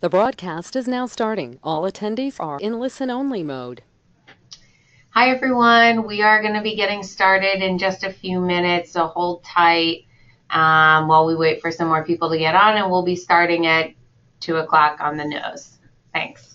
The broadcast is now starting. All attendees are in listen-only mode. Hi everyone, we are going to be getting started in just a few minutes, so hold tight while we wait for some more people to get on, and we'll be starting at 2 o'clock on the nose. Thanks.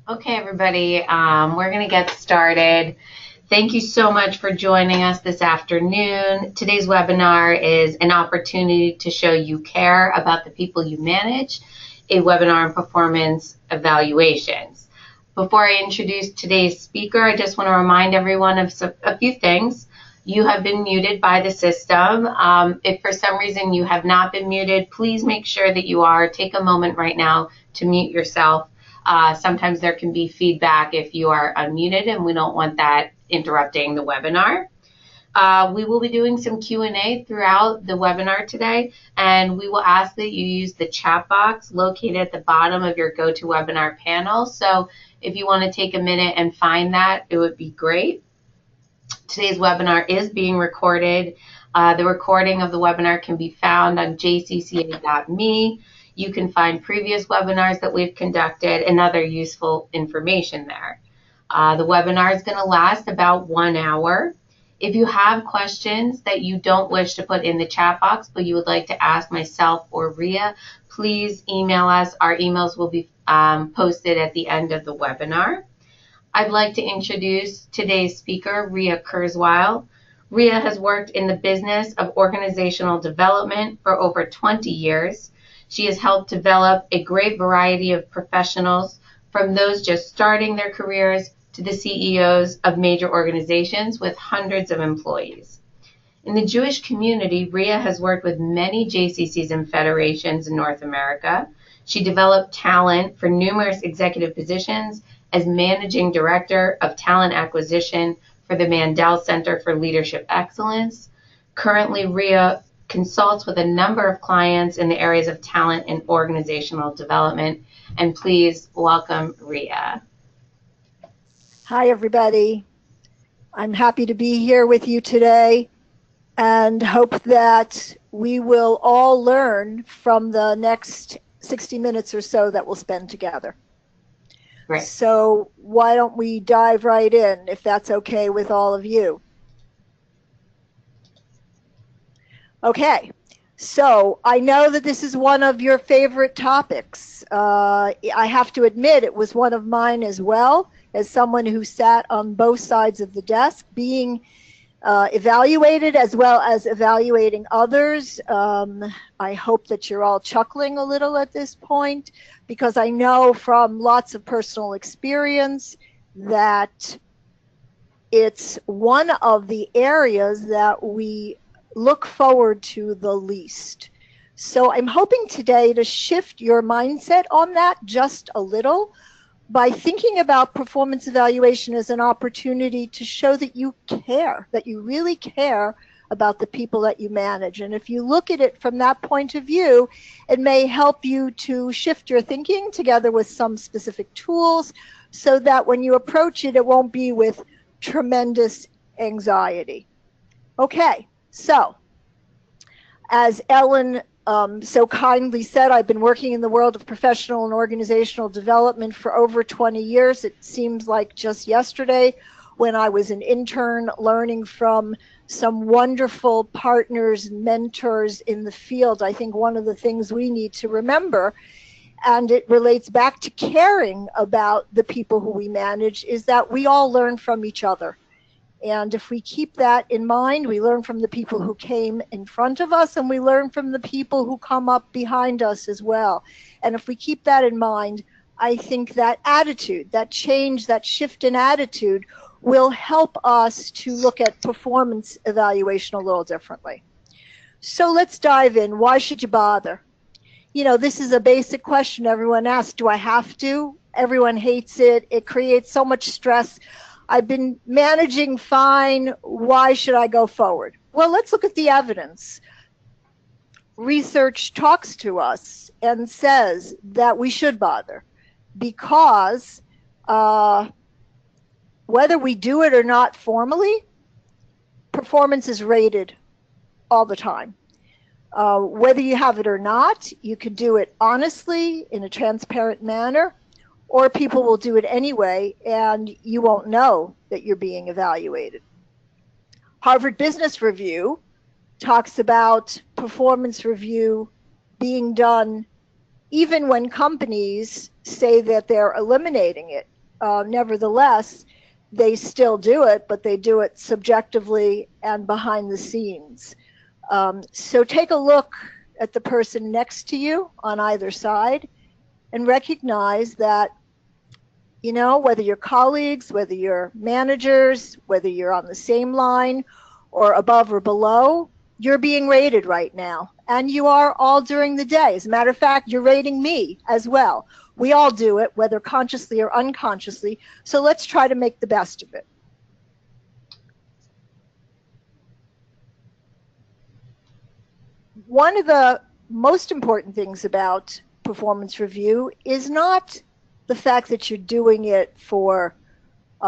Okay, everybody, we're going to get started. Thank you so much for joining us this afternoon. Today's webinar is an opportunity to show you care about the people you manage, a webinar on performance evaluations. Before I introduce today's speaker, I just want to remind everyone of a few things. You have been muted by the system. If for some reason you have not been muted, please make sure that you are. Take a moment right now to mute yourself. Sometimes there can be feedback if you are unmuted, and we don't want that interrupting the webinar. We will be doing some Q&A throughout the webinar today, and we will ask that you use the chat box located at the bottom of your GoToWebinar panel. So if you want to take a minute and find that, it would be great. Today's webinar is being recorded. The recording of the webinar can be found on jcca.me. You can find previous webinars that we've conducted and other useful information there. The webinar is going to last about 1 hour. If you have questions that you don't wish to put in the chat box, but you would like to ask myself or Ria, please email us. Our emails will be posted at the end of the webinar. I'd like to introduce today's speaker, Ria Kurzweil. Ria has worked in the business of organizational development for over 20 years. She has helped develop a great variety of professionals, from those just starting their careers to the CEOs of major organizations with hundreds of employees. In the Jewish community, Ria has worked with many JCCs and federations in North America. She developed talent for numerous executive positions as Managing Director of Talent Acquisition for the Mandel Center for Leadership Excellence. Currently, Ria consults with a number of clients in the areas of talent and organizational development. And please welcome Ria. Hi, everybody. I'm happy to be here with you today and hope that we will all learn from the next 60 minutes or so that we'll spend together. Great. So why don't we dive right in, if that's okay with all of you? Okay. So I know that this is one of your favorite topics. I have to admit it was one of mine as well, as someone who sat on both sides of the desk, being evaluated as well as evaluating others. I hope that you're all chuckling a little at this point, because I know from lots of personal experience that it's one of the areas that we look forward to the least. So I'm hoping today to shift your mindset on that just a little by thinking about performance evaluation as an opportunity to show that you care, that you really care about the people that you manage. And if you look at it from that point of view, it may help you to shift your thinking together with some specific tools so that when you approach it, it won't be with tremendous anxiety. Okay, so as Ellen so kindly said, I've been working in the world of professional and organizational development for over 20 years. It seems like just yesterday when I was an intern learning from some wonderful partners and mentors in the field. I think one of the things we need to remember, and it relates back to caring about the people who we manage, is that we all learn from each other. And if we keep that in mind, we learn from the people who came in front of us, and we learn from the people who come up behind us as well. And if we keep that in mind, I think that attitude, that change, that shift in attitude will help us to look at performance evaluation a little differently. So let's dive in. Why should you bother? You know, this is a basic question everyone asks. Do I have to? Everyone hates it. It creates so much stress. I've been managing fine. Why should I go forward? Well, let's look at the evidence. Research talks to us and says that we should bother because whether we do it or not formally, performance is rated all the time. Whether you have it or not, you can do it honestly in a transparent manner, or people will do it anyway, and you won't know that you're being evaluated. Harvard Business Review talks about performance review being done even when companies say that they're eliminating it. Nevertheless, they still do it, but they do it subjectively and behind the scenes. So take a look at the person next to you on either side and recognize that, you know, whether you're colleagues, whether you're managers, whether you're on the same line or above or below, you're being rated right now. And you are all during the day. As a matter of fact, you're rating me as well. We all do it, whether consciously or unconsciously. So let's try to make the best of it. One of the most important things about performance review is not the fact that you're doing it for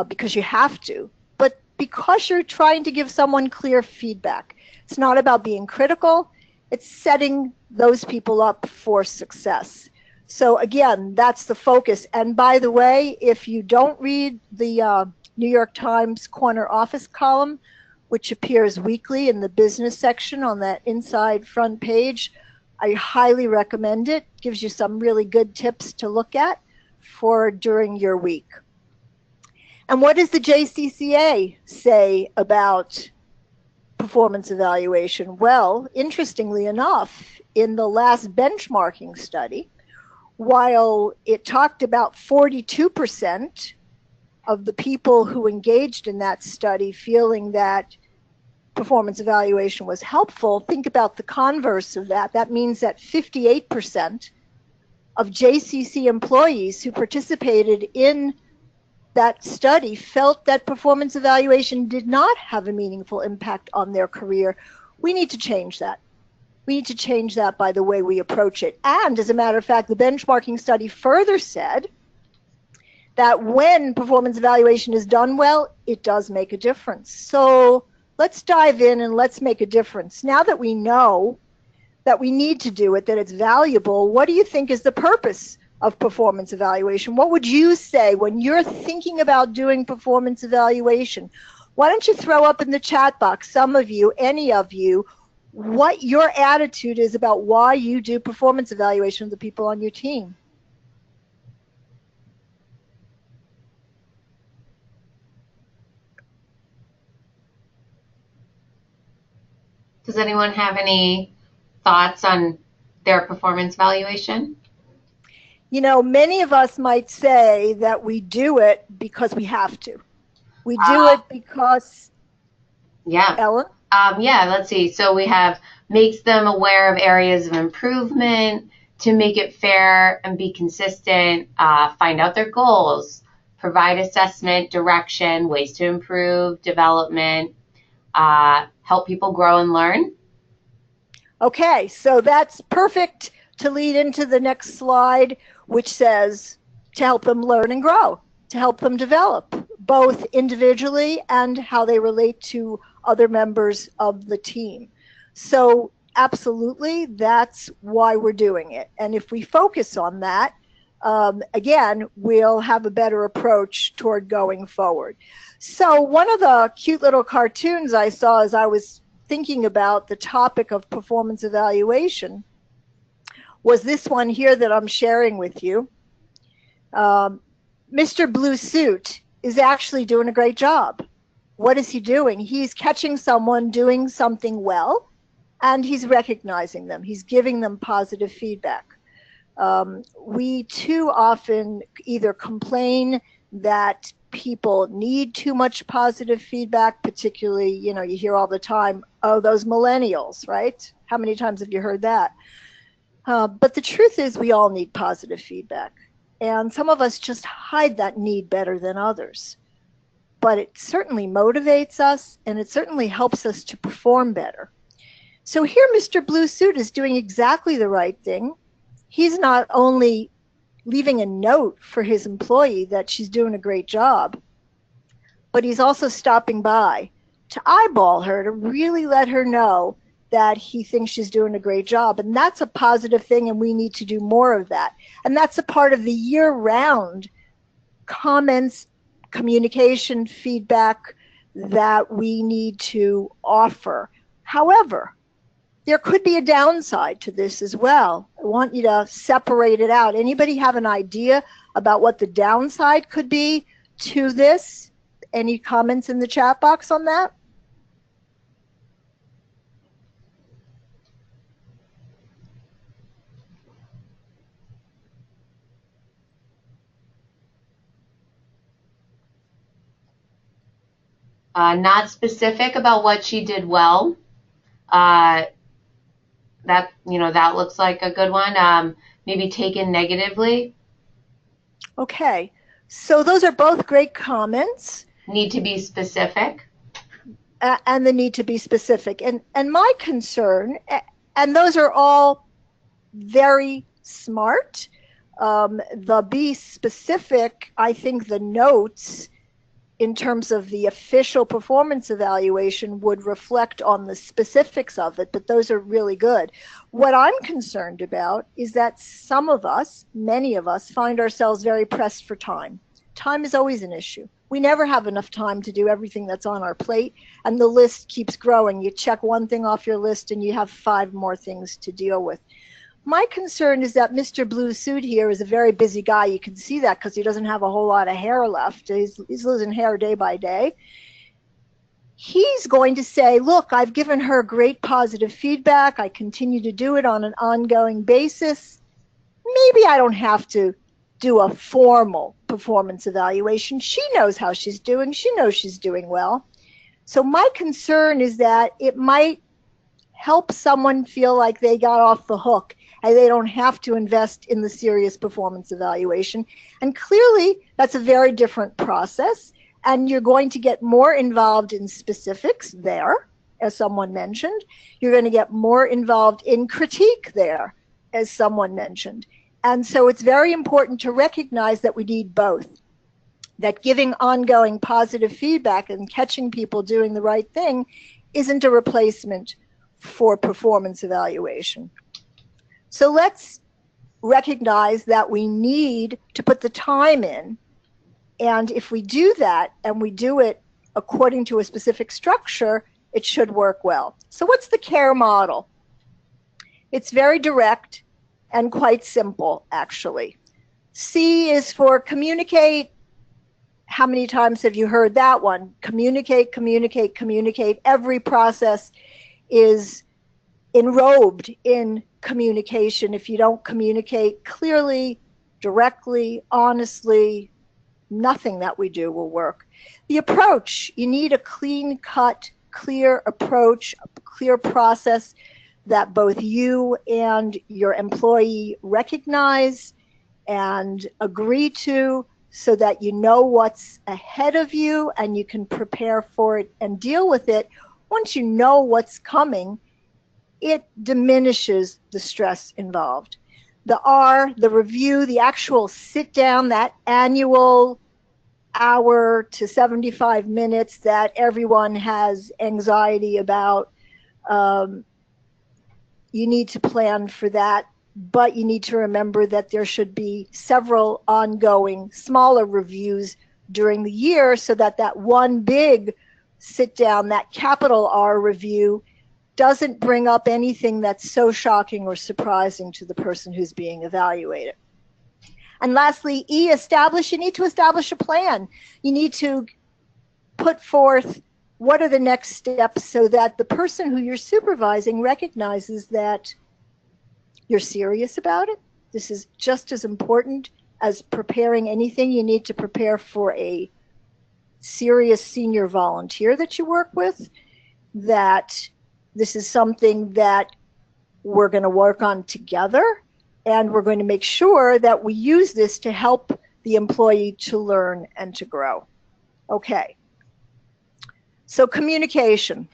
because you have to, but because you're trying to give someone clear feedback. It's not about being critical. It's setting those people up for success. So again, that's the focus. And by the way, if you don't read the New York Times Corner Office column, which appears weekly in the business section on that inside front page, I highly recommend it. It gives you some really good tips to look at for during your week. And what does the JCCA say about performance evaluation? Well, interestingly enough, in the last benchmarking study, while it talked about 42% of the people who engaged in that study feeling that performance evaluation was helpful, think about the converse of that. That means that 58% of JCC employees who participated in that study felt that performance evaluation did not have a meaningful impact on their career. We need to change that. We need to change that by the way we approach it. And as a matter of fact, the benchmarking study further said that when performance evaluation is done well, it does make a difference. So let's dive in and let's make a difference. Now that we know that we need to do it, that it's valuable, what do you think is the purpose of performance evaluation? What would you say when you're thinking about doing performance evaluation? Why don't you throw up in the chat box, some of you, any of you, what your attitude is about why you do performance evaluation of the people on your team? Does anyone have any thoughts on their performance evaluation? You know, many of us might say that we do it because we have to. We do it because, yeah. Ellen? Yeah, let's see. So we have makes them aware of areas of improvement to make it fair and be consistent, find out their goals, provide assessment, direction, ways to improve, development, help people grow and learn. Okay, so that's perfect to lead into the next slide, which says to help them learn and grow, to help them develop, both individually and how they relate to other members of the team. So absolutely, that's why we're doing it. And if we focus on that, again, we'll have a better approach toward going forward. So one of the cute little cartoons I saw as I was thinking about the topic of performance evaluation was this one here that I'm sharing with you. Mr. Blue Suit is actually doing a great job. What is he doing? He's catching someone doing something well, and he's recognizing them. He's giving them positive feedback. We too often either complain that people need too much positive feedback, particularly, you hear all the time, oh, those millennials, right? How many times have you heard that? But the truth is we all need positive feedback. And some of us just hide that need better than others. But it certainly motivates us, and it certainly helps us to perform better. So here Mr. Blue Suit is doing exactly the right thing. He's not only leaving a note for his employee that she's doing a great job, but he's also stopping by to eyeball her, to really let her know that he thinks she's doing a great job. And that's a positive thing, and we need to do more of that. And that's a part of the year-round comments, communication, feedback that we need to offer. However, there could be a downside to this as well. I want you to separate it out. Anybody have an idea about what the downside could be to this? Any comments in the chat box on that? Not specific about what she did well. That looks like a good one. Maybe taken negatively. Okay, so those are both great comments. Need to be specific. And the need to be specific. And my concern, and those are all very smart. The be specific, I think the notes in terms of the official performance evaluation would reflect on the specifics of it, but those are really good. What I'm concerned about is that some of us, many of us, find ourselves very pressed for time. Time is always an issue. We never have enough time to do everything that's on our plate, and the list keeps growing. You check one thing off your list and you have 5 more things to deal with. My concern is that Mr. Blue Suit here is a very busy guy. You can see that because he doesn't have a whole lot of hair left. He's losing hair day by day. He's going to say, look, I've given her great positive feedback. I continue to do it on an ongoing basis. Maybe I don't have to do a formal performance evaluation. She knows how she's doing. She knows she's doing well. So my concern is that it might help someone feel like they got off the hook and they don't have to invest in the serious performance evaluation. And clearly, that's a very different process. And you're going to get more involved in specifics there, as someone mentioned. You're going to get more involved in critique there, as someone mentioned. And so it's very important to recognize that we need both. That giving ongoing positive feedback and catching people doing the right thing isn't a replacement for performance evaluation. So let's recognize that we need to put the time in. And if we do that and we do it according to a specific structure, it should work well. So what's the CARE model? It's very direct and quite simple, actually. C is for communicate. How many times have you heard that one? Communicate, communicate, communicate. Every process is enrobed in communication. If you don't communicate clearly, directly, honestly, nothing that we do will work. The approach, you need a clean-cut clear approach, a clear process that both you and your employee recognize and agree to, so that you know what's ahead of you and you can prepare for it and deal with it. Once you know what's coming, it diminishes the stress involved. The R, the review, the actual sit down, that annual hour to 75 minutes that everyone has anxiety about. You need to plan for that, but you need to remember that there should be several ongoing smaller reviews during the year, so that that one big sit down, that capital R review, doesn't bring up anything that's so shocking or surprising to the person who's being evaluated. And lastly, E, you need to establish a plan. You need to put forth what are the next steps, so that the person who you're supervising recognizes that you're serious about it. This is just as important as preparing anything you need to prepare for a serious senior volunteer that you work with, that this is something that we're going to work on together, and we're going to make sure that we use this to help the employee to learn and to grow. Okay. So communication.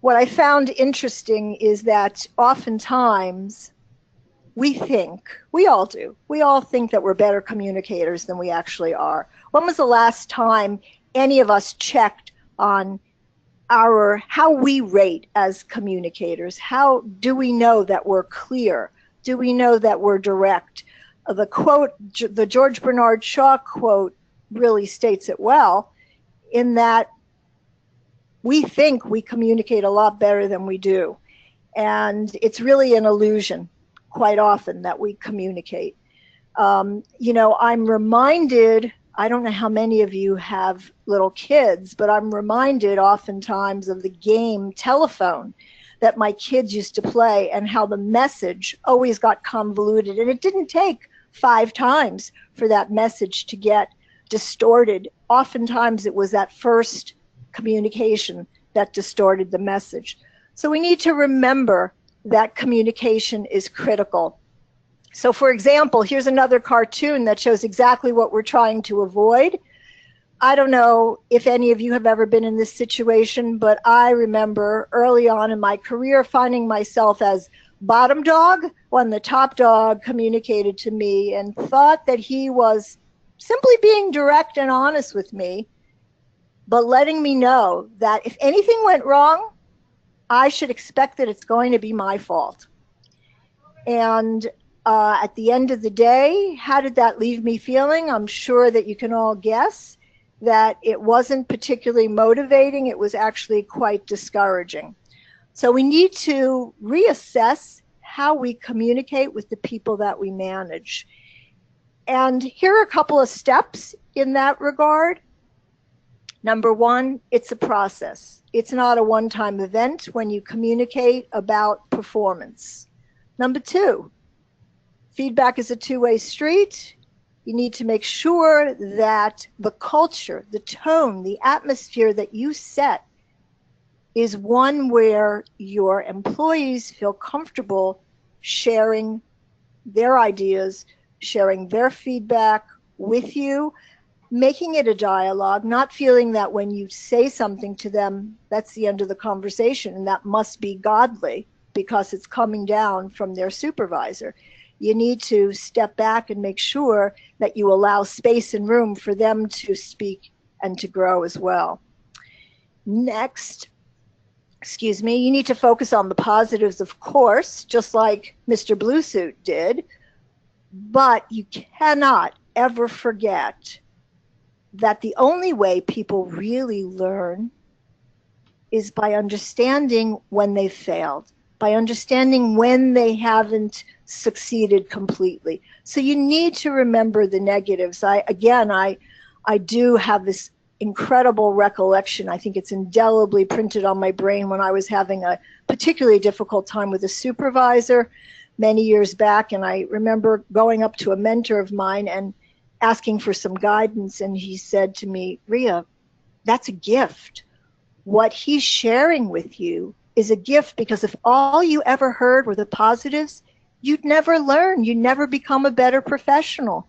What I found interesting is that oftentimes we all think that we're better communicators than we actually are. When was the last time any of us checked on how we rate as communicators? How do we know that we're clear? Do we know that we're direct? The quote, the George Bernard Shaw quote, really states it well, in that we think we communicate a lot better than we do. And it's really an illusion quite often that we communicate. I'm reminded, I don't know how many of you have little kids, but I'm reminded oftentimes of the game telephone that my kids used to play, and how the message always got convoluted. And it didn't take 5 times for that message to get distorted. Oftentimes it was that first communication that distorted the message. So we need to remember that communication is critical. So for example, here's another cartoon that shows exactly what we're trying to avoid. I don't know if any of you have ever been in this situation, but I remember early on in my career finding myself as bottom dog when the top dog communicated to me and thought that he was simply being direct and honest with me, but letting me know that if anything went wrong, I should expect that it's going to be my fault. And at the end of the day, how did that leave me feeling? I'm sure that you can all guess that it wasn't particularly motivating. It was actually quite discouraging. So we need to reassess how we communicate with the people that we manage. And here are a couple of steps in that regard. Number one, it's a process. It's not a one-time event when you communicate about performance. Number two, feedback is a two-way street. You need to make sure that the culture, the tone, the atmosphere that you set is one where your employees feel comfortable sharing their ideas, sharing their feedback with you, making it a dialogue, not feeling that when you say something to them, that's the end of the conversation, and that must be godly because it's coming down from their supervisor. You need to step back and make sure that you allow space and room for them to speak and to grow as well. Next, you need to focus on the positives, of course, just like Mr. Blue Suit did, but you cannot ever forget that the only way people really learn is by understanding when they've failed, by understanding when they haven't succeeded completely. So you need to remember the negatives. I do have this incredible recollection. I think it's indelibly printed on my brain when I was having a particularly difficult time with a supervisor many years back. And I remember going up to a mentor of mine and asking for some guidance. And he said to me, "Ria, that's a gift. what he's sharing with you is a gift, because if all you ever heard were the positives, you'd never learn. You'd never become a better professional.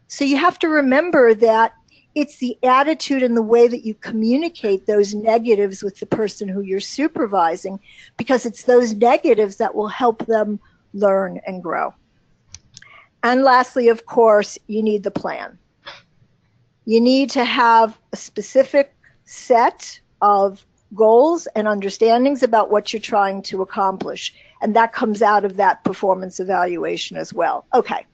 So you have to remember that it's the attitude and the way that you communicate those negatives with the person who you're supervising, because it's those negatives that will help them learn and grow. And lastly, of course, you need the plan. You need to have a specific set of goals and understandings about what you're trying to accomplish. And that comes out of that performance evaluation as well. Okay,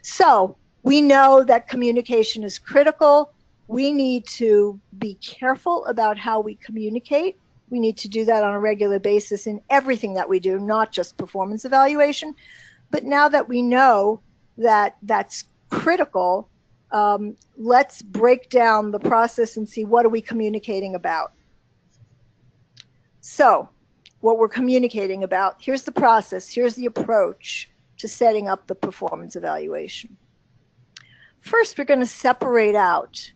so we know that communication is critical. We need to be careful about how we communicate. We need to do that on a regular basis in everything that we do, not just performance evaluation. But now that we know that that's critical, let's break down the process and see what are we communicating about. So what we're communicating about, here's the process, here's the approach to setting up the performance evaluation. First, we're going to separate out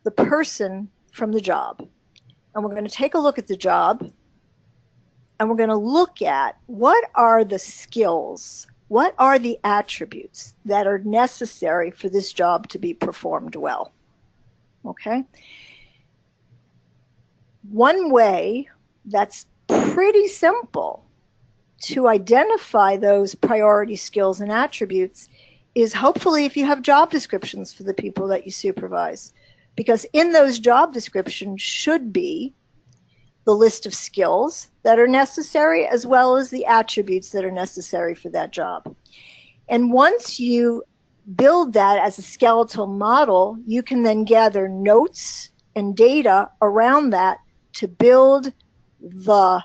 the person from the job. And we're going to take a look at the job, and we're going to look at what are the skills, what are the attributes that are necessary for this job to be performed well. Okay? One way that's pretty simple to identify those priority skills and attributes is, hopefully, if you have job descriptions for the people that you supervise. Because in those job descriptions should be the list of skills that are necessary, as well as the attributes that are necessary for that job. And once you build that as a skeletal model, you can then gather notes and data around that to build the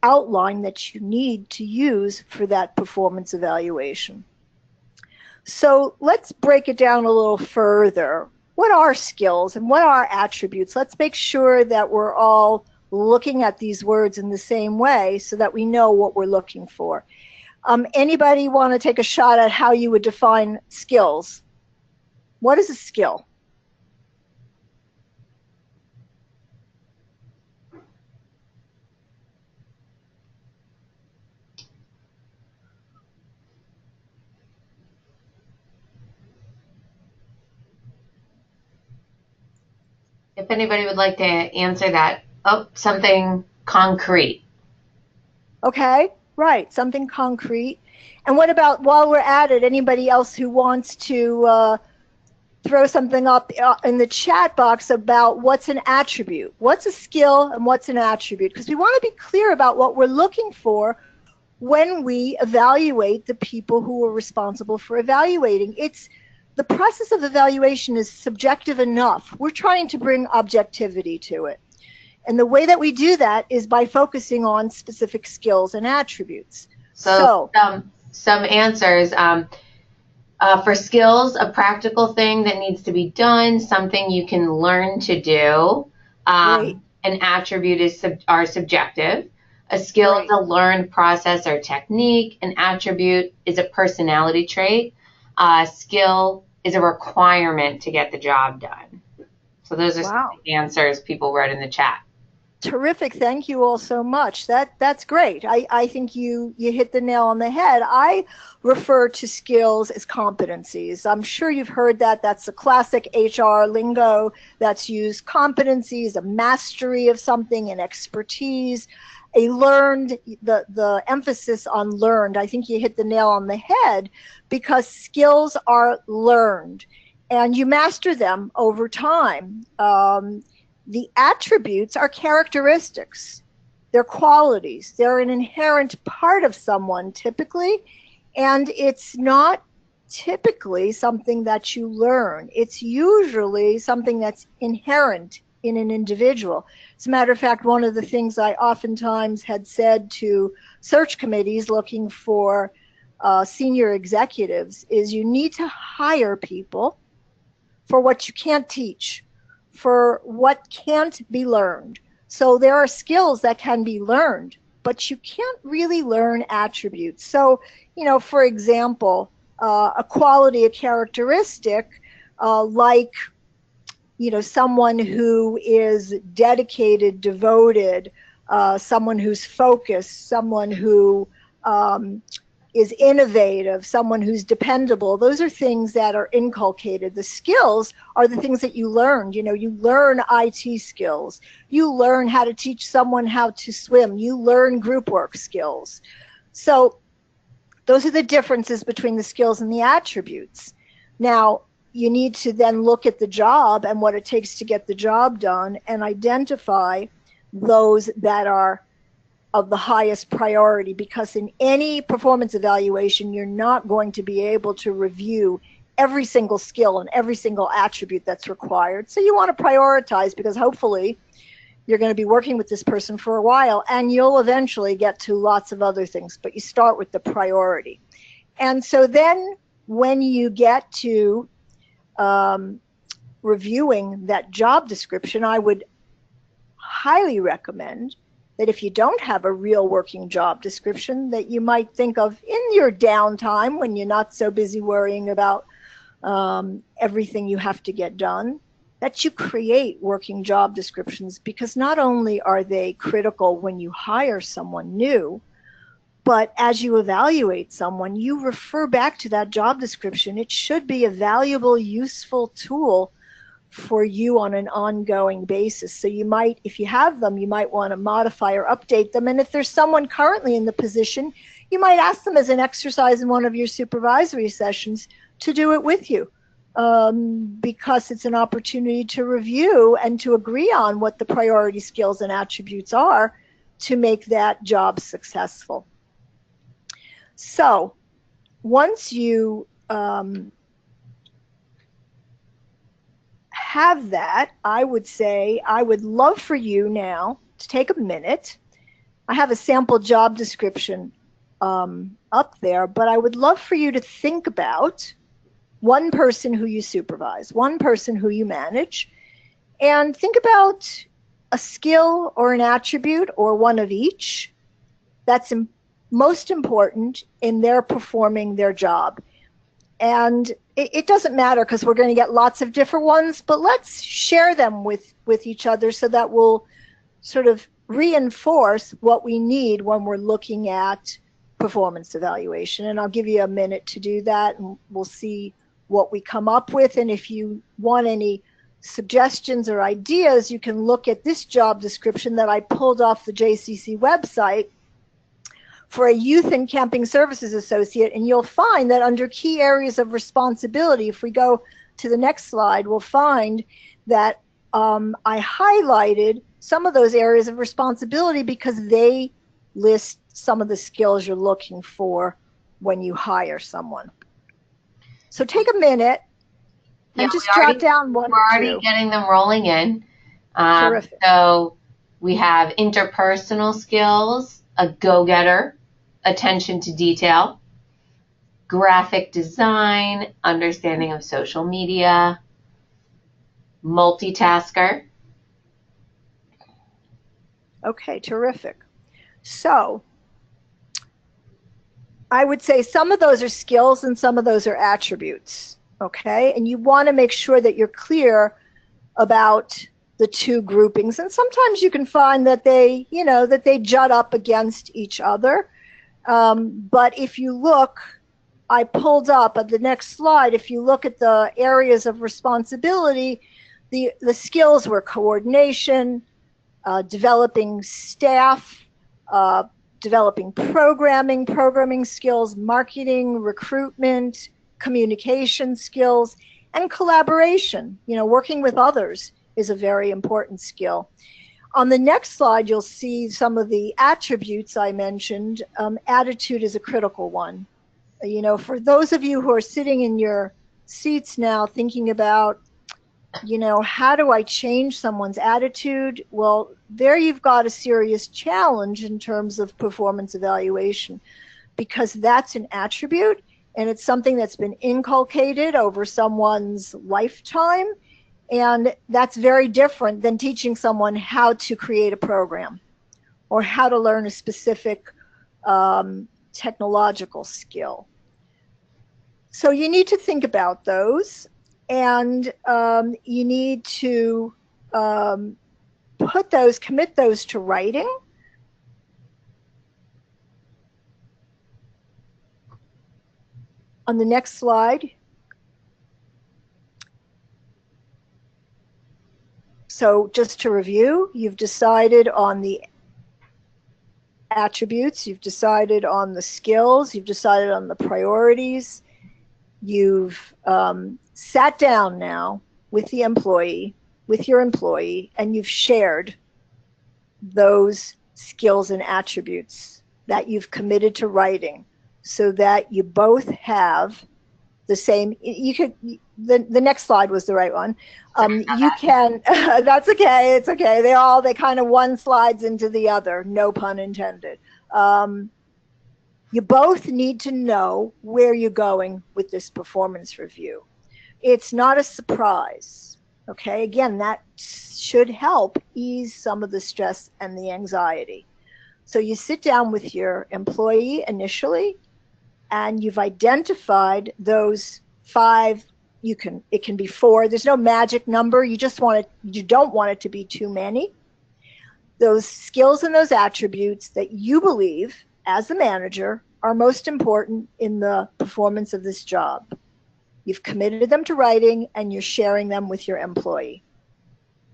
outline that you need to use for that performance evaluation. So let's break it down a little further. What are skills and what are attributes? Let's make sure that we're all looking at these words in the same way so that we know what we're looking for. Anybody want to take a shot at how you would define skills? What is a skill? If anybody would like to answer that. Oh, something concrete. Okay, right, something concrete. And what about, while we're at it, anybody else who wants to throw something up in the chat box about what's an attribute? What's a skill and what's an attribute? Because we want to be clear about what we're looking for when we evaluate the people who are responsible for evaluating. The process of evaluation is subjective enough. We're trying to bring objectivity to it. And the way that we do that is by focusing on specific skills and attributes. So some answers. For skills, a practical thing that needs to be done, something you can learn to do. An attribute are subjective. A skill is a learned process or technique. An attribute is a personality trait. Skill is a requirement to get the job done. So those are some answers people wrote in the chat. Terrific. Thank you all so much. That's great. I think you hit the nail on the head. I refer to skills as competencies. I'm sure you've heard that. That's the classic HR lingo that's used. Competencies, a mastery of something, an expertise, a learned, the emphasis on learned. I think you hit the nail on the head, because skills are learned and you master them over time. The attributes are characteristics. They're qualities. They're an inherent part of someone typically, and it's not typically something that you learn. It's usually something that's inherent in an individual. As a matter of fact, one of the things I oftentimes had said to search committees looking for senior executives is, you need to hire people for what you can't teach, for what can't be learned. So there are skills that can be learned, but you can't really learn attributes. So, for example, a quality, a characteristic, like someone who is dedicated, devoted, someone who's focused, someone who is innovative, someone who's dependable. Those are things that are inculcated. The skills are the things that you learned. You learn IT skills. You learn how to teach someone how to swim. You learn group work skills. So those are the differences between the skills and the attributes. Now, you need to then look at the job and what it takes to get the job done and identify those that are of the highest priority, because in any performance evaluation, you're not going to be able to review every single skill and every single attribute that's required. So you want to prioritize, because hopefully you're going to be working with this person for a while and you'll eventually get to lots of other things, but you start with the priority. And so then when you get to reviewing that job description, I would highly recommend that if you don't have a real working job description, that you might think of in your downtime when you're not so busy worrying about everything you have to get done, that you create working job descriptions, because not only are they critical when you hire someone new, but as you evaluate someone, you refer back to that job description. It should be a valuable, useful tool for you on an ongoing basis. So you might, if you have them, you might want to modify or update them. And if there's someone currently in the position, you might ask them as an exercise in one of your supervisory sessions to do it with you, because it's an opportunity to review and to agree on what the priority skills and attributes are to make that job successful. So once you have that, I would say I would love for you now to take a minute. I have a sample job description up there, but I would love for you to think about one person who you supervise, one person who you manage, and think about a skill or an attribute or one of each that's most important in their performing their job. And it doesn't matter, because we're going to get lots of different ones, but let's share them with each other so that we'll sort of reinforce what we need when we're looking at performance evaluation. And I'll give you a minute to do that, and we'll see what we come up with. And if you want any suggestions or ideas, you can look at this job description that I pulled off the JCC website for a Youth and Camping Services Associate, and you'll find that under key areas of responsibility, if we go to the next slide, we'll find that I highlighted some of those areas of responsibility because they list some of the skills you're looking for when you hire someone. So take a minute and just jot down one or two. We're already getting them rolling in. Terrific. So we have interpersonal skills, a go-getter, attention to detail, graphic design, understanding of social media, multitasker. Okay, terrific. So I would say some of those are skills and some of those are attributes, okay? And you want to make sure that you're clear about the two groupings. And sometimes you can find that they, that they jut up against each other. But if you look, I pulled up at the next slide, if you look at the areas of responsibility, the skills were coordination, developing staff, developing programming skills, marketing, recruitment, communication skills, and collaboration. Working with others is a very important skill. On the next slide, you'll see some of the attributes I mentioned. Attitude is a critical one. For those of you who are sitting in your seats now thinking about, how do I change someone's attitude? Well, there you've got a serious challenge in terms of performance evaluation, because that's an attribute and it's something that's been inculcated over someone's lifetime. And that's very different than teaching someone how to create a program or how to learn a specific technological skill. So you need to think about those. And you need to commit those to writing. On the next slide. So just to review, you've decided on the attributes, you've decided on the skills, you've decided on the priorities, you've sat down now with your employee, and you've shared those skills and attributes that you've committed to writing so that you both have the same. The next slide was the right one. You can, that's okay, it's okay. They kind of one slides into the other, no pun intended. You both need to know where you're going with this performance review. It's not a surprise, okay? Again, that should help ease some of the stress and the anxiety. So you sit down with your employee initially, and you've identified those 5. It can be 4. There's no magic number. You don't want it to be too many. Those skills and those attributes that you believe as the manager are most important in the performance of this job. You've committed them to writing, and you're sharing them with your employee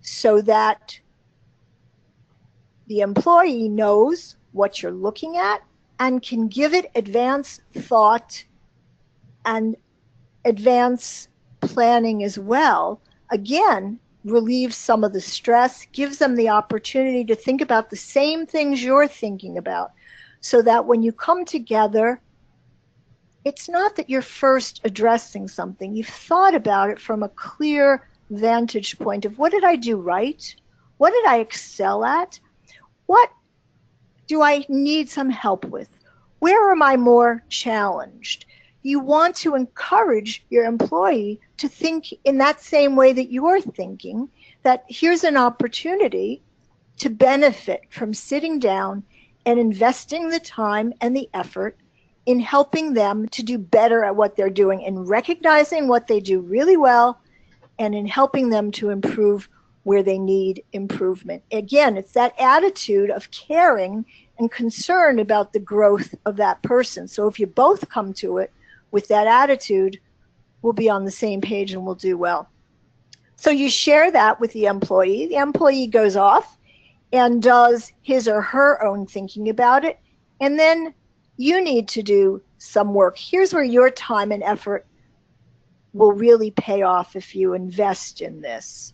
so that the employee knows what you're looking at and can give it advance thought and advance planning as well. Again, relieves some of the stress, gives them the opportunity to think about the same things you're thinking about, so that when you come together, it's not that you're first addressing something. You've thought about it from a clear vantage point of, what did I do right? What did I excel at? What do I need some help with? Where am I more challenged? You want to encourage your employee to think in that same way that you're thinking, that here's an opportunity to benefit from sitting down and investing the time and the effort in helping them to do better at what they're doing, and recognizing what they do really well, and in helping them to improve where they need improvement. Again, it's that attitude of caring and concern about the growth of that person. So if you both come to it with that attitude, we'll be on the same page and we'll do well. So you share that with the employee. The employee goes off and does his or her own thinking about it. And then you need to do some work. Here's where your time and effort will really pay off if you invest in this.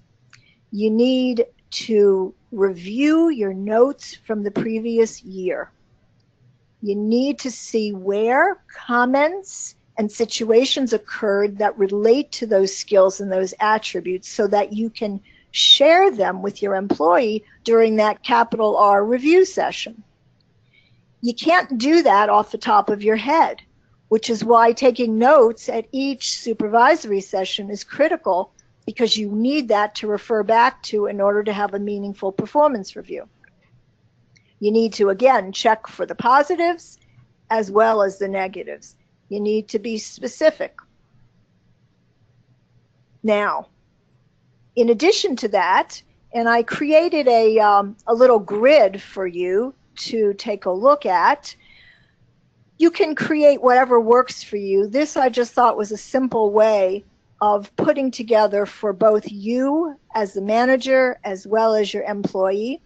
You need to review your notes from the previous year. You need to see where comments and situations occurred that relate to those skills and those attributes, so that you can share them with your employee during that capital R review session. You can't do that off the top of your head, which is why taking notes at each supervisory session is critical, because you need that to refer back to in order to have a meaningful performance review. You need to, again, check for the positives as well as the negatives. You need to be specific. Now, in addition to that, and I created a little grid for you to take a look at. You can create whatever works for you. This I just thought was a simple way of putting together for both you as the manager as well as your employee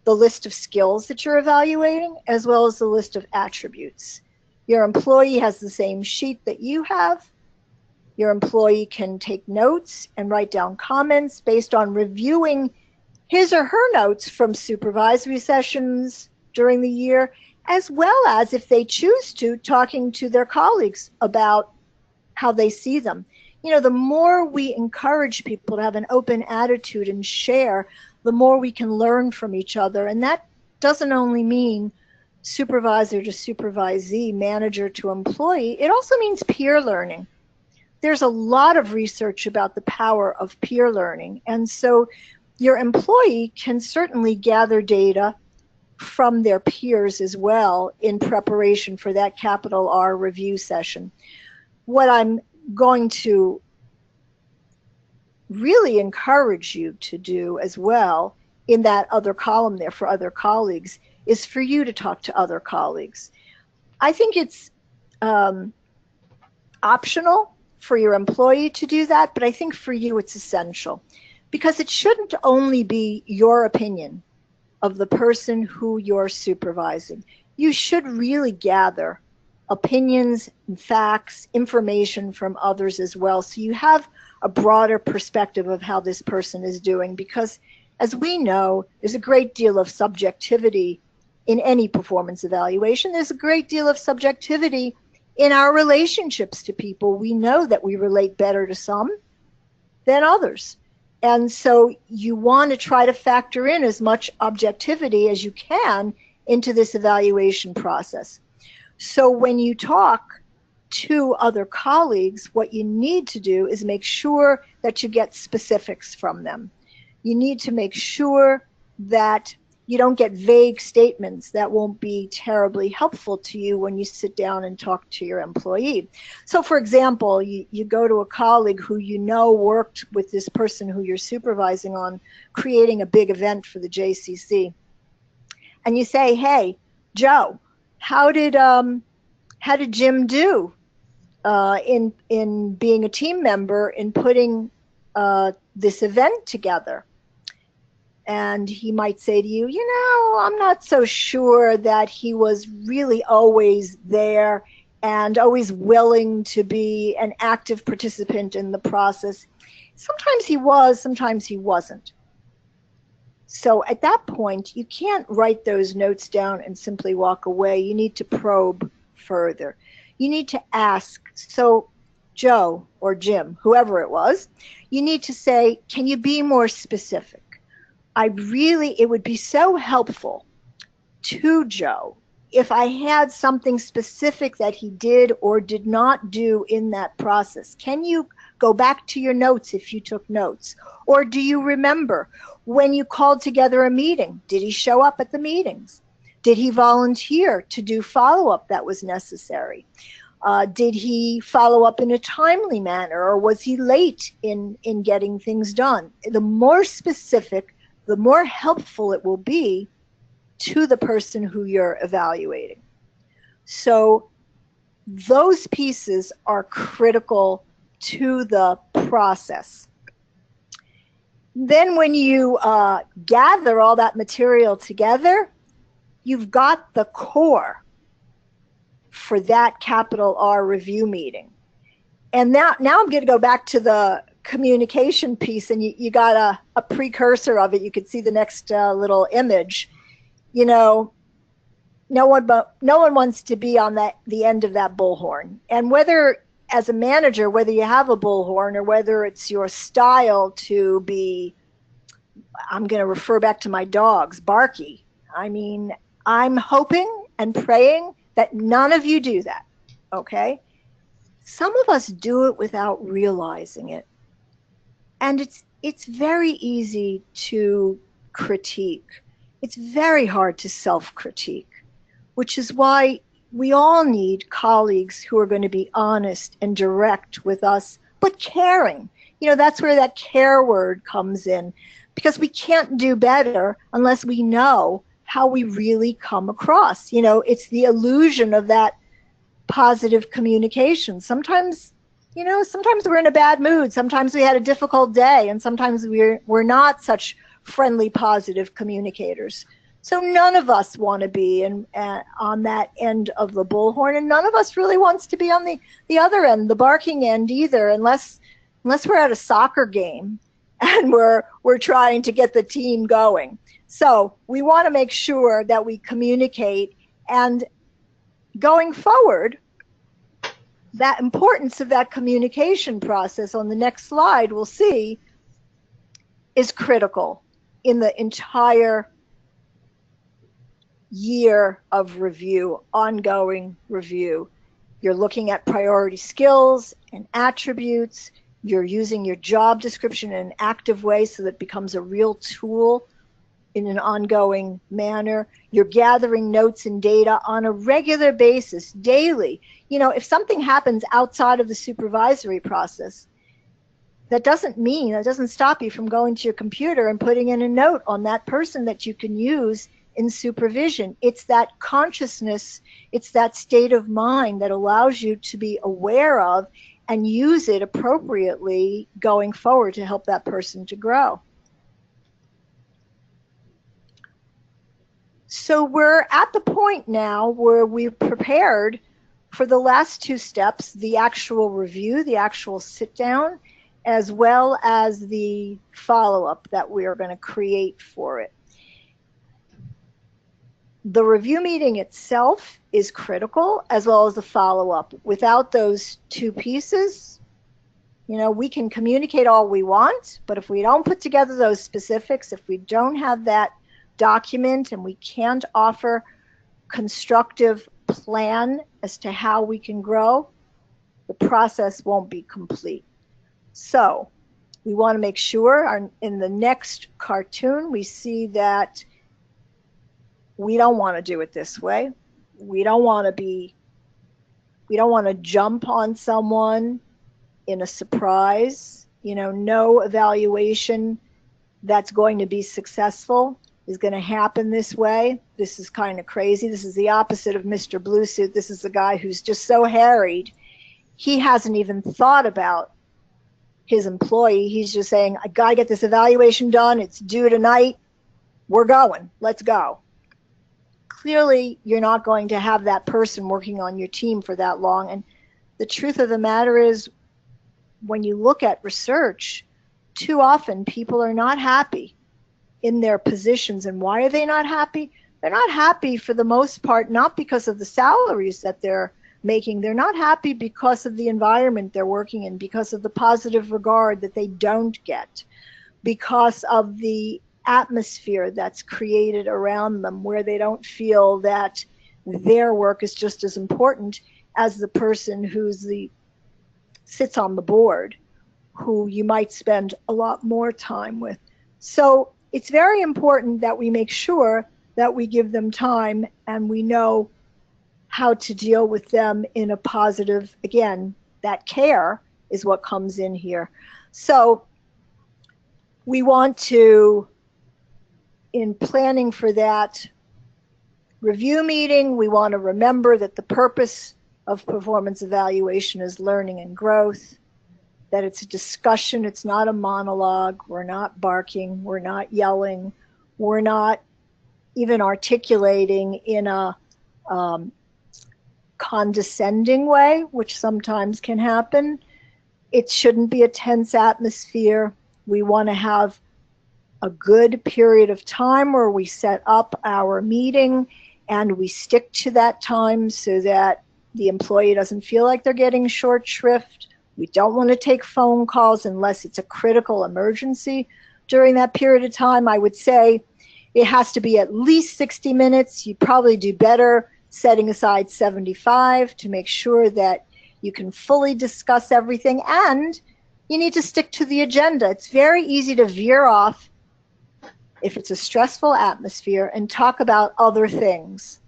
the list of skills that you're evaluating, as well as the list of attributes. Your employee has the same sheet that you have. Your employee can take notes and write down comments based on reviewing his or her notes from supervisory sessions during the year, as well as, if they choose to, talking to their colleagues about how they see them. You know, the more we encourage people to have an open attitude and share, the more we can learn from each other. And that doesn't only mean supervisor to supervisee, manager to employee. It also means peer learning. There's a lot of research about the power of peer learning. And so your employee can certainly gather data from their peers as well in preparation for that capital R review session. What I'm going to really encourage you to do as well in that other column there for other colleagues is for you to talk to other colleagues. I think it's optional for your employee to do that, but I think for you it's essential because it shouldn't only be your opinion of the person who you're supervising. You should really gather opinions, facts, information from others as well, so you have a broader perspective of how this person is doing, because as we know, there's a great deal of subjectivity in any performance evaluation. There's a great deal of subjectivity in our relationships to people. We know that we relate better to some than others. And so you want to try to factor in as much objectivity as you can into this evaluation process. So when you talk to other colleagues, what you need to do is make sure that you get specifics from them. You need to make sure that you don't get vague statements that won't be terribly helpful to you when you sit down and talk to your employee. So for example, you go to a colleague who you know worked with this person who you're supervising on creating a big event for the JCC. And you say, hey, Joe, how did Jim do in being a team member in putting this event together? And he might say to you, I'm not so sure that he was really always there and always willing to be an active participant in the process. Sometimes he was, sometimes he wasn't. So at that point, you can't write those notes down and simply walk away. You need to probe further. You need to ask, so Joe or Jim, whoever it was, you need to say, can you be more specific? It would be so helpful to Joe if I had something specific that he did or did not do in that process. Can you go back to your notes if you took notes? Or do you remember when you called together a meeting? Did he show up at the meetings? Did he volunteer to do follow-up that was necessary? Did he follow up in a timely manner, or was he late in getting things done? The more specific, the more helpful it will be to the person who you're evaluating. So those pieces are critical to the process. Then when you gather all that material together, you've got the core for that capital R review meeting. And now I'm going to go back to the communication piece, and you got a precursor of it. You could see the next little image. No one wants to be on the end of that bullhorn. And whether as a manager, whether you have a bullhorn or whether it's your style to be, I'm going to refer back to my dogs, barky. I mean, I'm hoping and praying that none of you do that, okay? Some of us do it without realizing it. And it's very easy to critique. It's very hard to self-critique, which is why we all need colleagues who are going to be honest and direct with us, but caring. That's where that care word comes in, because we can't do better unless we know how we really come across. It's the illusion of that positive communication. Sometimes we're in a bad mood. Sometimes we had a difficult day, and sometimes we're not such friendly, positive communicators. So none of us want to be on that end of the bullhorn, and none of us really wants to be on the other end, the barking end either, unless we're at a soccer game and we're trying to get the team going. So we want to make sure that we communicate, and going forward, that importance of that communication process on the next slide we'll see is critical in the entire year of review, ongoing review. You're looking at priority skills and attributes. You're using your job description in an active way so that it becomes a real tool in an ongoing manner. You're gathering notes and data on a regular basis, daily. If something happens outside of the supervisory process, That doesn't stop you from going to your computer and putting in a note on that person that you can use in supervision. It's that consciousness, it's that state of mind that allows you to be aware of and use it appropriately going forward to help that person to grow. So we're at the point now where we've prepared for the last two steps, the actual review, the actual sit down, as well as the follow-up that we are going to create for it. The review meeting itself is critical, as well as the follow-up. Without those two pieces, we can communicate all we want, but if we don't put together those specifics, if we don't have that document and we can't offer constructive plan as to how we can grow, the process won't be complete. So we want to make sure in the next cartoon we see that we don't want to do it this way. We don't want to jump on someone in a surprise. No evaluation that's going to be successful is going to happen this way. This is kind of crazy. This is the opposite of Mr. Blue Suit. This is the guy who's just so harried. He hasn't even thought about his employee. He's just saying, I got to get this evaluation done. It's due tonight. We're going. Let's go. Clearly, you're not going to have that person working on your team for that long. And the truth of the matter is, when you look at research, too often people are not happy in their positions. And why are they not happy? They're not happy for the most part, not because of the salaries that they're making. They're not happy because of the environment they're working in, because of the positive regard that they don't get, because of the atmosphere that's created around them, where they don't feel that their work is just as important as the person sits on the board, who you might spend a lot more time with. So it's very important that we make sure that we give them time and we know how to deal with them in a positive, again, that care is what comes in here. So we want to, in planning for that review meeting, we want to remember that the purpose of performance evaluation is learning and growth, that it's a discussion, it's not a monologue. We're not barking, we're not yelling, we're not even articulating in a condescending way, which sometimes can happen. It shouldn't be a tense atmosphere. We want to have a good period of time where we set up our meeting and we stick to that time so that the employee doesn't feel like they're getting short shrift. We don't want to take phone calls unless it's a critical emergency during that period of time. I would say it has to be at least 60 minutes. You probably do better setting aside 75 to make sure that you can fully discuss everything, and you need to stick to the agenda. It's very easy to veer off if it's a stressful atmosphere and talk about other things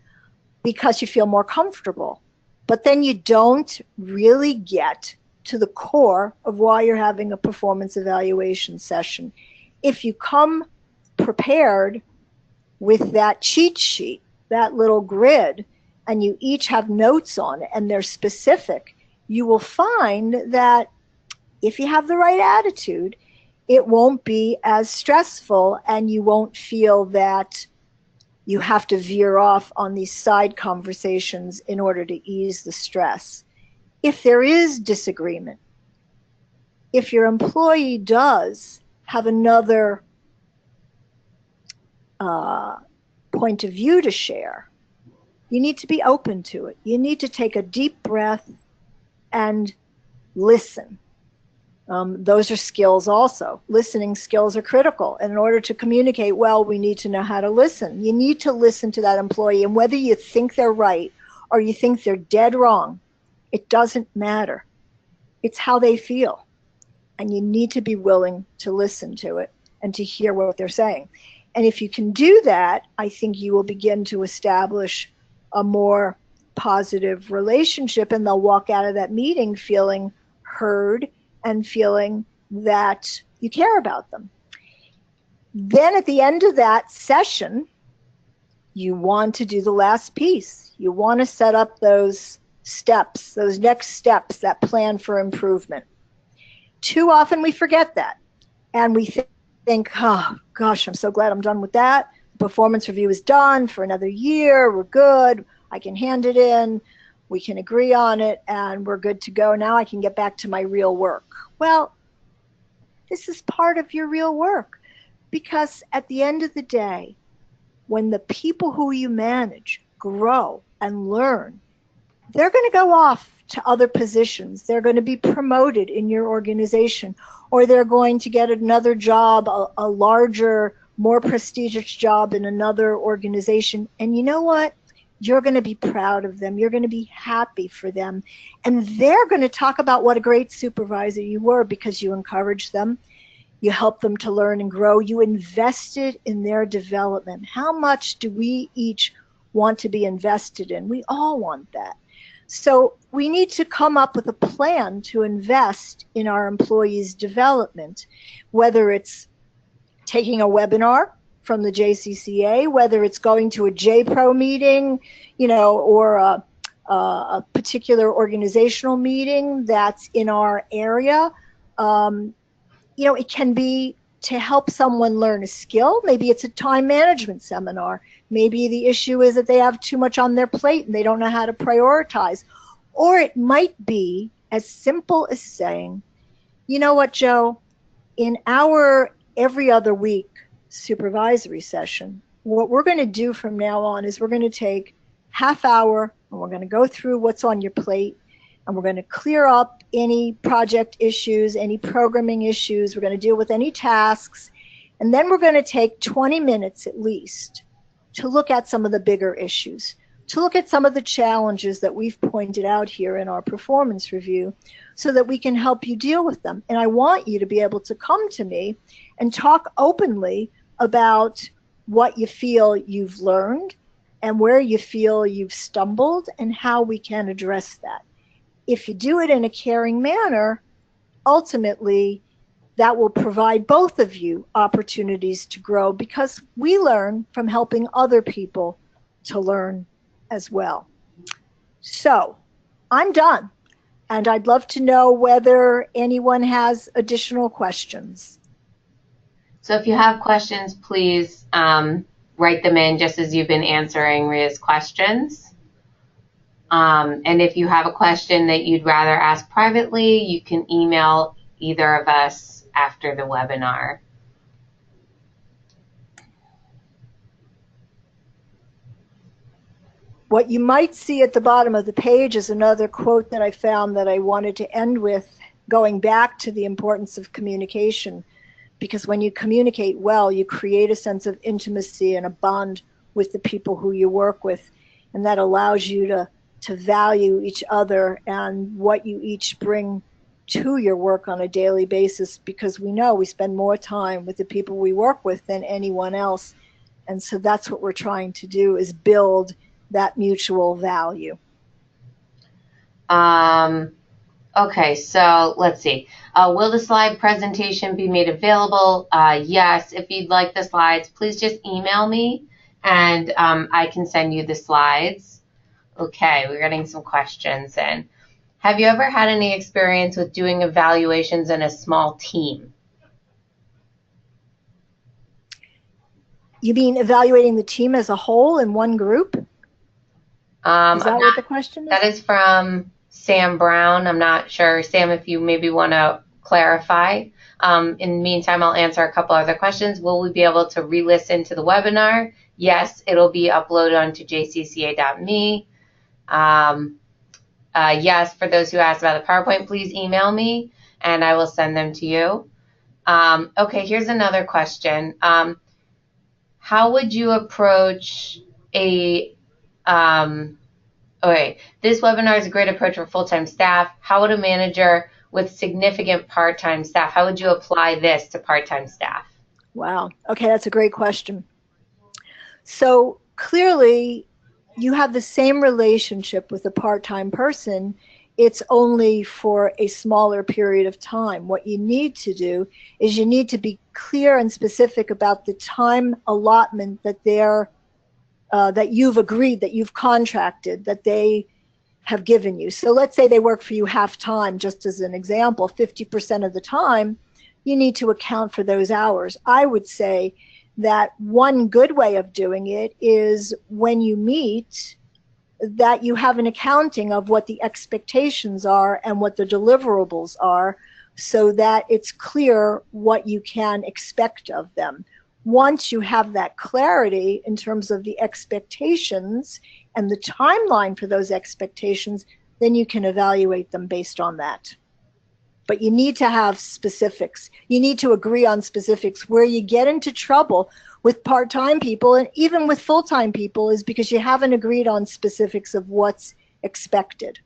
because you feel more comfortable. But then you don't really get to the core of why you're having a performance evaluation session. If you come prepared with that cheat sheet, that little grid, and you each have notes on it and they're specific, you will find that if you have the right attitude, it won't be as stressful and you won't feel that you have to veer off on these side conversations in order to ease the stress. If there is disagreement, if your employee does have another point of view to share, you need to be open to it. You need to take a deep breath and listen. Those are skills also. Listening skills are critical. And in order to communicate well, we need to know how to listen. You need to listen to that employee. And whether you think they're right or you think they're dead wrong, it doesn't matter. It's how they feel. And you need to be willing to listen to it and to hear what they're saying. And if you can do that, I think you will begin to establish a more positive relationship, and they'll walk out of that meeting feeling heard and feeling that you care about them. Then at the end of that session, you want to do the last piece. You want to set up those steps, those next steps, that plan for improvement. Too often we forget that. And we think, oh, gosh, I'm so glad I'm done with that. The performance review is done for another year. We're good. I can hand it in. We can agree on it, and we're good to go. Now I can get back to my real work. Well, this is part of your real work, because at the end of the day, when the people who you manage grow and learn, they're going to go off to other positions. They're going to be promoted in your organization, or they're going to get another job, a larger, more prestigious job in another organization. And you know what? You're going to be proud of them. You're going to be happy for them. And they're going to talk about what a great supervisor you were, because you encouraged them. You helped them to learn and grow. You invested in their development. How much do we each want to be invested in? We all want that. So we need to come up with a plan to invest in our employees' development, whether it's taking a webinar from the JCCA, whether it's going to a JPro meeting, or a particular organizational meeting that's in our area. It can be to help someone learn a skill. Maybe it's a time management seminar. Maybe the issue is that they have too much on their plate and they don't know how to prioritize. Or it might be as simple as saying, you know what, Joe, in our every other week supervisory session, what we're going to do from now on is we're going to take half hour and we're going to go through what's on your plate, and we're going to clear up any project issues, any programming issues. We're going to deal with any tasks. And then we're going to take 20 minutes at least to look at some of the bigger issues, to look at some of the challenges that we've pointed out here in our performance review, so that we can help you deal with them. And I want you to be able to come to me and talk openly about what you feel you've learned and where you feel you've stumbled and how we can address that. If you do it in a caring manner, ultimately that will provide both of you opportunities to grow, because we learn from helping other people to learn as well. So I'm done, and I'd love to know whether anyone has additional questions. So if you have questions, please write them in just as you've been answering Ria's questions. And if you have a question that you'd rather ask privately, you can email either of us after the webinar. What you might see at the bottom of the page is another quote that I found that I wanted to end with, going back to the importance of communication. Because when you communicate well, you create a sense of intimacy and a bond with the people who you work with. And that allows you to value each other and what you each bring to your work on a daily basis, because we know we spend more time with the people we work with than anyone else. And so that's what we're trying to do, is build that mutual value. Okay, so let's see. Will the slide presentation be made available? Yes. If you'd like the slides, please just email me and I can send you the slides. Okay, we're getting some questions in. Have you ever had any experience with doing evaluations in a small team? You mean evaluating the team as a whole in one group? Is that what the question is? That is from Sam Brown. I'm not sure. Sam, if you maybe want to clarify. In the meantime, I'll answer a couple other questions. Will we be able to re-listen to the webinar? Yes, it'll be uploaded onto jcca.me. Yes, for those who asked about the PowerPoint, please email me and I will send them to you. Okay, here's another question. How would you approach a, okay, this webinar is a great approach for full-time staff. How would a manager with significant part-time staff, how would you apply this to part-time staff? Wow, okay, that's a great question. So clearly, you have the same relationship with a part-time person it's only for a smaller period of time. What you need to do is you need to be clear and specific about the time allotment that that you've agreed, that you've contracted, that they have given you. So let's say they work for you half time, just as an example, 50% of the time, you need to account for those hours. I would say that one good way of doing it is when you meet, that you have an accounting of what the expectations are and what the deliverables are, so that it's clear what you can expect of them. Once you have that clarity in terms of the expectations and the timeline for those expectations, then you can evaluate them based on that. But you need to have specifics. You need to agree on specifics. Where you get into trouble with part-time people and even with full-time people is because you haven't agreed on specifics of what's expected.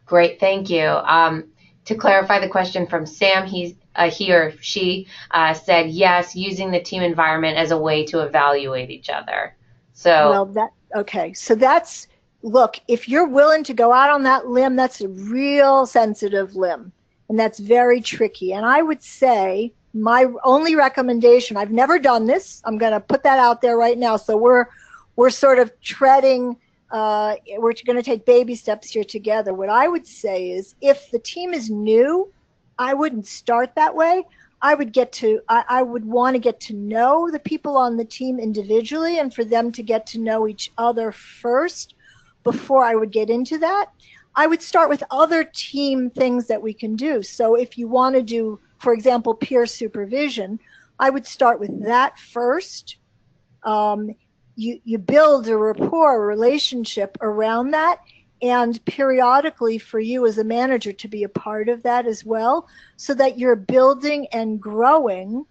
Great, thank you. To clarify the question from Sam, he or she said yes, using the team environment as a way to evaluate each other. So okay. So that's, look, if you're willing to go out on that limb, that's a real sensitive limb, and that's very tricky. And I would say my only recommendation, I've never done this, I'm going to put that out there right now. So we're sort of treading, we're going to take baby steps here together. What I would say is, if the team is new, I wouldn't start that way. I would want to get to know the people on the team individually, and for them to get to know each other first before I would get into that. I would start with other team things that we can do. So if you want to do, for example, peer supervision, I would start with that first. You build a rapport, a relationship around that, and periodically for you as a manager to be a part of that as well, so that you're building and growing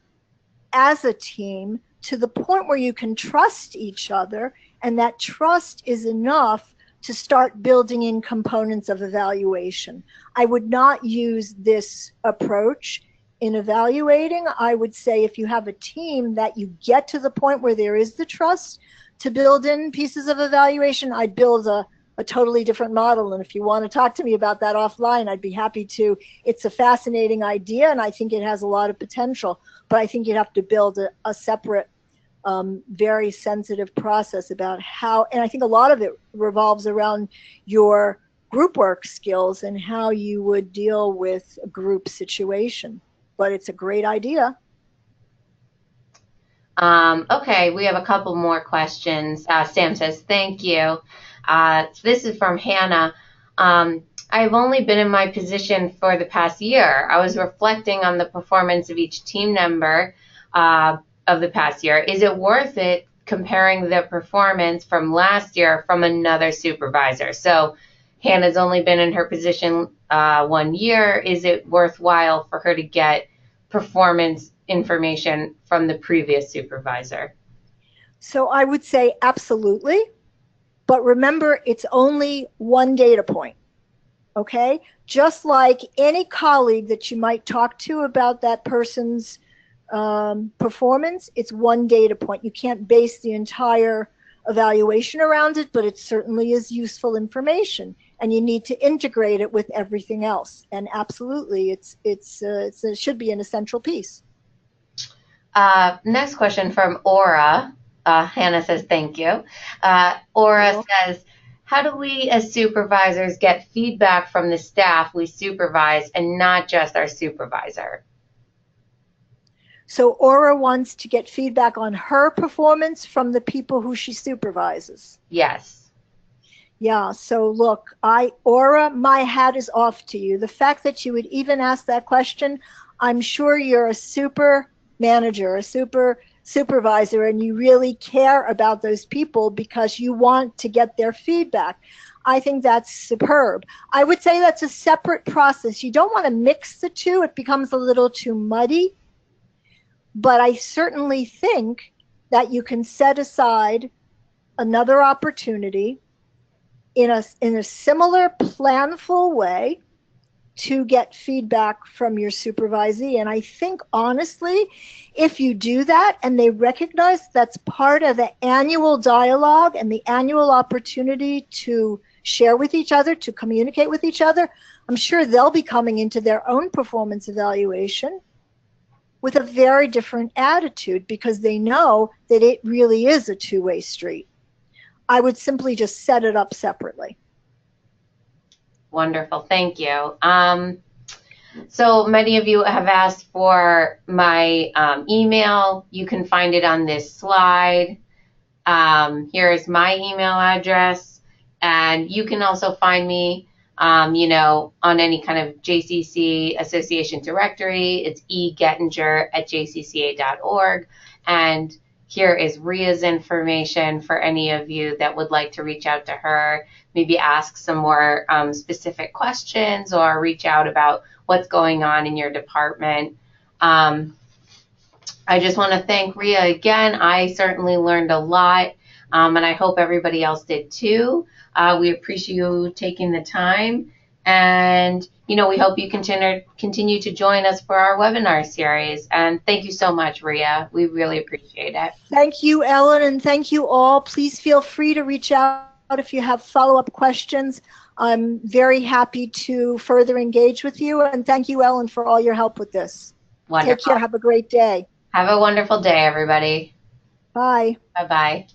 as a team to the point where you can trust each other, and that trust is enough to start building in components of evaluation. I would not use this approach in evaluating. I would say if you have a team that you get to the point where there is the trust to build in pieces of evaluation, I'd build a totally different model. And if you want to talk to me about that offline, I'd be happy to. It's a fascinating idea, and I think it has a lot of potential, but I think you'd have to build a separate, very sensitive process about how, and I think a lot of it revolves around your group work skills and how you would deal with a group situation. But it's a great idea. Okay, we have a couple more questions. Sam says, thank you. This is from Hannah. I've only been in my position for the past year. I was reflecting on the performance of each team member of the past year. Is it worth it comparing the performance from last year from another supervisor? So Hannah's only been in her position 1 year. Is it worthwhile for her to get performance information from the previous supervisor? So I would say absolutely. But remember, it's only one data point, okay? Just like any colleague that you might talk to about that person's performance, it's one data point. You can't base the entire evaluation around it, but it certainly is useful information, and you need to integrate it with everything else. And absolutely, it should be an essential piece. Next question from Aura. Hannah says, thank you. Aura says, how do we as supervisors get feedback from the staff we supervise and not just our supervisor? So Aura wants to get feedback on her performance from the people who she supervises. Yes. Yeah, so look, Aura, my hat is off to you. The fact that you would even ask that question, I'm sure you're a super manager, a super supervisor, and you really care about those people because you want to get their feedback. I think that's superb. I would say that's a separate process. You don't want to mix the two. It becomes a little too muddy. But I certainly think that you can set aside another opportunity in a similar planful way to get feedback from your supervisee. And I think, honestly, if you do that and they recognize that's part of the annual dialogue and the annual opportunity to share with each other, to communicate with each other, I'm sure they'll be coming into their own performance evaluation with a very different attitude because they know that it really is a two-way street. I would simply just set it up separately. Wonderful. Thank you. So many of you have asked for my email. You can find it on this slide. Here is my email address. And you can also find me, on any kind of JCC Association directory. It's egettinger@jcca.org. And here is Ria's information for any of you that would like to reach out to her, maybe ask some more specific questions or reach out about what's going on in your department. I just want to thank Ria again. I certainly learned a lot, and I hope everybody else did too. We appreciate you taking the time, and we hope you continue to join us for our webinar series. And thank you so much, Ria. We really appreciate it. Thank you, Ellen, and thank you all. Please feel free to reach out if you have follow-up questions. I'm very happy to further engage with you, and thank you, Ellen, for all your help with this. Wonderful. Take care. Have a great day. Have a wonderful day, everybody. Bye. Bye-bye.